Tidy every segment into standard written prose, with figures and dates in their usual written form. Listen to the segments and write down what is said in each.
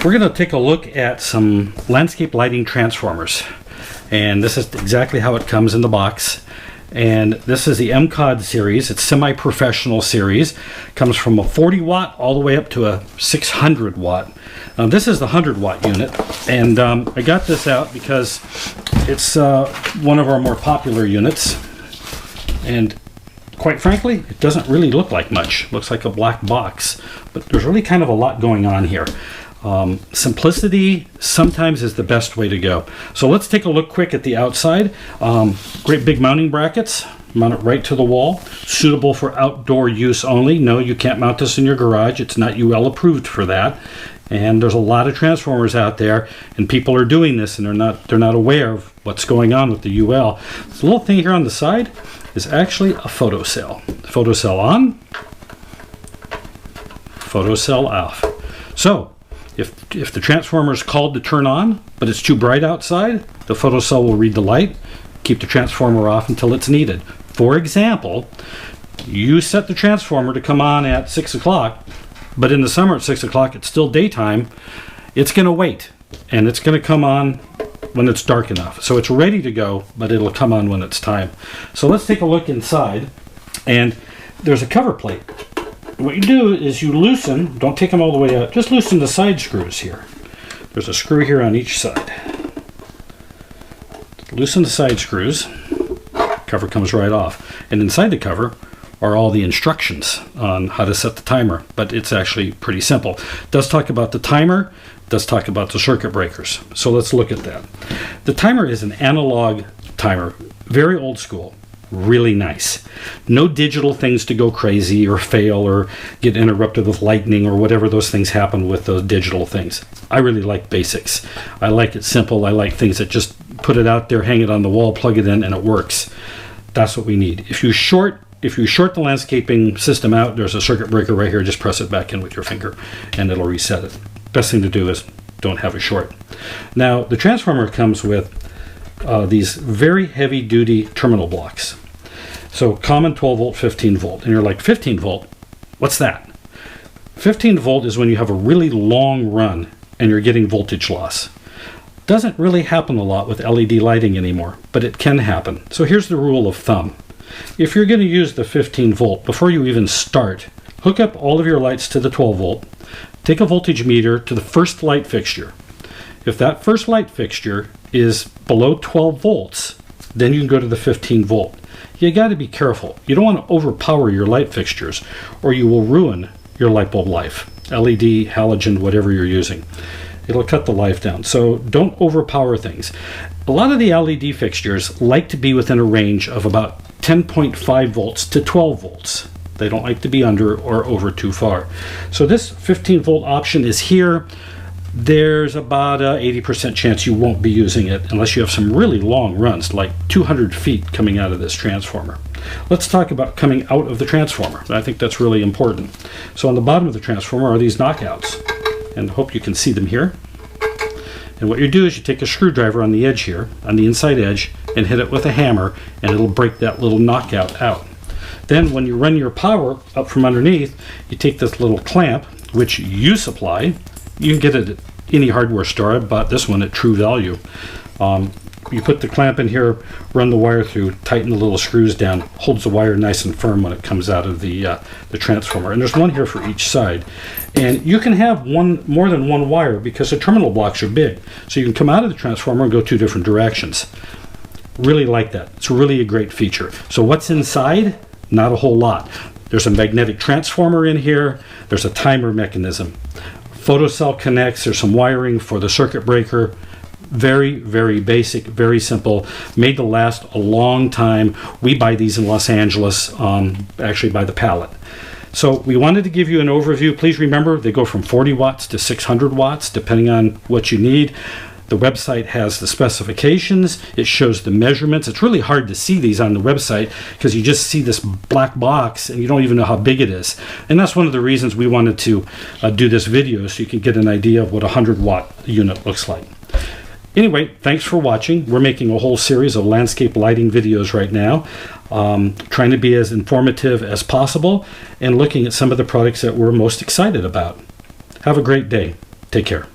We're going to take a look at some landscape lighting transformers, and this is exactly how it comes in the box. And this is the MCOD series. It's semi-professional series. Comes from a 40 watt all the way up to a 600 watt. This is the 100 watt unit, and I got this out because it's one of our more popular units, and quite frankly it doesn't really look like much. It looks like a black box, but there's really kind of a lot going on here. Simplicity sometimes is the best way to go. So let's take a look quick at the outside. Great big mounting brackets, mount it right to the wall, suitable for outdoor use only. No, you can't mount this in your garage. It's not UL approved for that. And there's a lot of transformers out there, and people are doing this, and they're not aware of what's going on with the UL. This little thing here on the side is actually a photocell. Photocell on, photocell off. So if the transformer is called to turn on, but it's too bright outside, the photocell will read the light, keep the transformer off until it's needed. For example, you set the transformer to come on at 6 o'clock, but in the summer at 6 o'clock it's still daytime. It's going to wait, and it's going to come on when it's dark enough. So it's ready to go, but it'll come on when it's time. So let's take a look inside, and there's a cover plate. What you do is you loosen, don't take them all the way out, just loosen the side screws here. There's a screw here on each side. Loosen the side screws, cover comes right off. And inside the cover are all the instructions on how to set the timer, but it's actually pretty simple. It does talk about the timer, it does talk about the circuit breakers. So let's look at that. The timer is an analog timer, very old school. Really nice. No digital things to go crazy or fail or get interrupted with lightning or whatever those things happen with those digital things. I really like basics. I like it simple. I like things that just put it out there, hang it on the wall, plug it in, and it works. That's what we need. If you short the landscaping system out, there's a circuit breaker right here. Just press it back in with your finger and it'll reset it. Best thing to do is don't have a short. Now the transformer comes with these very heavy duty terminal blocks. So common 12 volt, 15 volt. And you're like, 15 volt? What's that? 15 volt is when you have a really long run and you're getting voltage loss. Doesn't really happen a lot with LED lighting anymore, but it can happen. So here's the rule of thumb. If you're going to use the 15 volt, before you even start, hook up all of your lights to the 12 volt, take a voltage meter to the first light fixture. If that first light fixture is below 12 volts, then you can go to the 15 volt. You got to be careful. You don't want to overpower your light fixtures, or you will ruin your light bulb life. LED, halogen, whatever you're using. It'll cut the life down. So don't overpower things. A lot of the LED fixtures like to be within a range of about 10.5 volts to 12 volts. They don't like to be under or over too far. So this 15 volt option is here. There's about an 80% chance you won't be using it unless you have some really long runs, like 200 feet coming out of this transformer. Let's talk about coming out of the transformer. I think that's really important. So on the bottom of the transformer are these knockouts, and I hope you can see them here. And what you do is you take a screwdriver on the edge here, on the inside edge, and hit it with a hammer, and it'll break that little knockout out. Then when you run your power up from underneath, you take this little clamp, which you supply. You can get it at any hardware store. I bought this one at True Value. You put the clamp in here, run the wire through, tighten the little screws down, holds the wire nice and firm when it comes out of the transformer. And there's one here for each side. And you can have more than one wire because the terminal blocks are big. So you can come out of the transformer and go two different directions. Really like that. It's really a great feature. So what's inside? Not a whole lot. There's a magnetic transformer in here. There's a timer mechanism. Photocell connects. There's some wiring for the circuit breaker. Very, very basic, very simple, made to last a long time. We buy these in Los Angeles, actually by the pallet. So we wanted to give you an overview. Please remember, they go from 40 watts to 600 watts, depending on what you need. The website has the specifications. It shows the measurements. It's really hard to see these on the website because you just see this black box and you don't even know how big it is. And that's one of the reasons we wanted to do this video, so you can get an idea of what a 100 watt unit looks like. Anyway, thanks for watching. We're making a whole series of landscape lighting videos right now, trying to be as informative as possible and looking at some of the products that we're most excited about. Have a great day. Take care.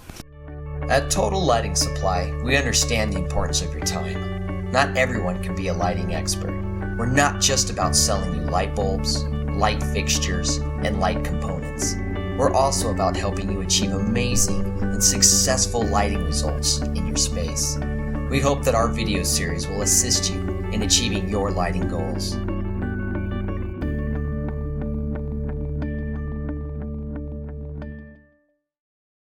At Total Lighting Supply, we understand the importance of your time. Not everyone can be a lighting expert. We're not just about selling you light bulbs, light fixtures, and light components. We're also about helping you achieve amazing and successful lighting results in your space. We hope that our video series will assist you in achieving your lighting goals.